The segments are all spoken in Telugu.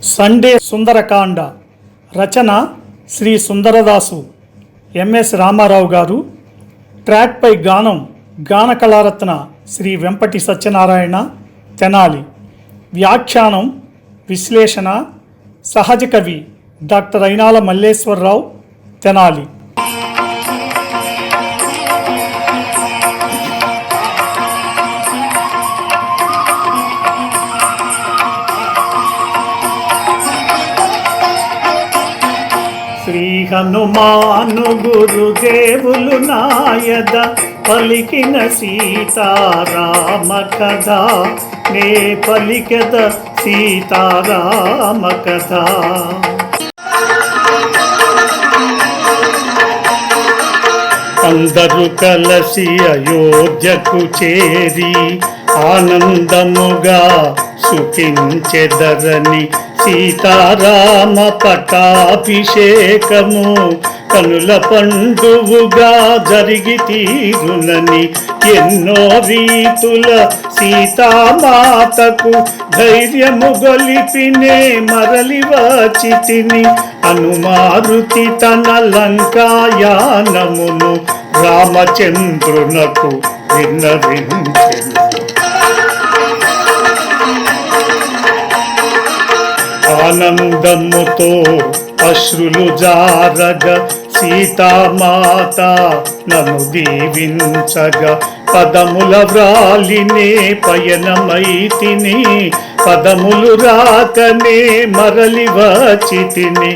సండే సుందరకాండ రచన శ్రీ సుందరదాసు ఎంఎస్ రామారావు గారు. ట్రాక్పై గానం గాన కళారత్న శ్రీ వెంపటి సత్యనారాయణ తెనాలి. వ్యాఖ్యానం విశ్లేషణ సహజ కవి డాక్టర్ అయినాల మల్లేశ్వరరావు తెనాలి. శ్రీ హనుమాను గురుదేవులు నాయద పలికిన సీతారామ కథ, నే పలికెద సీతారామ కథ. అందరూ కలసి అయోధ్యకు చేరి ఆనందముగా సుఖించెదరని సీతారామ పట్టాభిషేకము కనుల పండువుగా జరిగి తీరునని ఎన్నో రీతుల సీతామాతకు ధైర్యము గొలిపినే మరలి వచ్చితిని. అనుమారుతి తన లంకాయానమును రామచంద్రునకు విన్నవించెను. ఆనందముతో అశ్రులు జారగ సీతామాత నన్ను దీవించగా పదముల వ్రాలినే పయనమైతిని. పదములు రాకనే మరలి వచ్చితిని.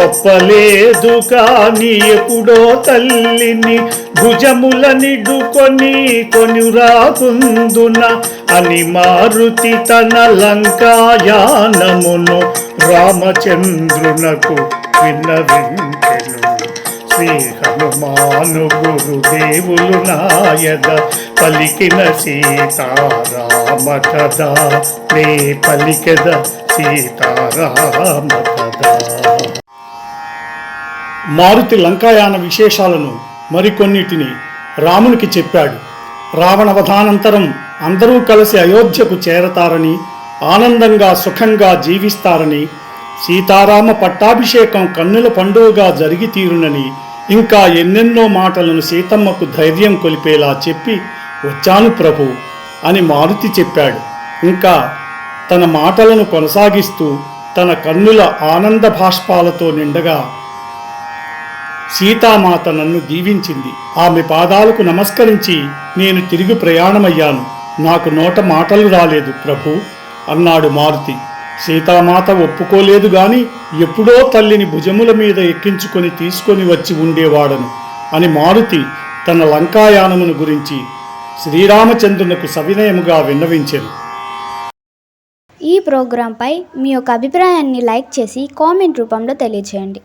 ఒప్పలేదు కాని ఎప్పుడో తల్లిని భుజముల నిడుకొని కొనురాకుందున అని మారుతి తన లంకాయానమును రామచంద్రునకు విన్నవించెను. శ్రీ హనుమాను గురుదేవులు నాయద పలికిన సీతారామ కథ, నే పలికెద సీతారామ కథ. మారుతి లంకాయాన విశేషాలను మరికొన్నిటిని రామునికి చెప్పాడు. రావణవధానంతరం అందరూ కలిసి అయోధ్యకు చేరతారని, ఆనందంగా సుఖంగా జీవిస్తారని, సీతారామ పట్టాభిషేకం కన్నుల పండుగగా జరిగి తీరునని, ఇంకా ఎన్నెన్నో మాటలను సీతమ్మకు ధైర్యం కొలిపేలా చెప్పి వచ్చాను ప్రభు అని మారుతి చెప్పాడు. ఇంకా తన మాటలను కొనసాగిస్తూ తన కన్నుల ఆనంద భాష్పాలతో నిండగా సీతామాత నన్ను దీవించింది. ఆమె పాదాలకు నమస్కరించి నేను తిరిగి ప్రయాణమయ్యాను. నాకు నోట మాటలు రాలేదు ప్రభు అన్నాడు మారుతి. సీతామాత ఒప్పుకోలేదు గాని ఎప్పుడో తల్లిని భుజముల మీద ఎక్కించుకొని తీసుకొని వచ్చి ఉండేవాడను అని మారుతి తన లంకాయానమును గురించి శ్రీరామచంద్రునకు సవినయముగా విన్నవించెను. ఈ ప్రోగ్రాంపై మీ యొక్క అభిప్రాయాన్ని లైక్ చేసి కామెంట్ రూపంలో తెలియజేయండి.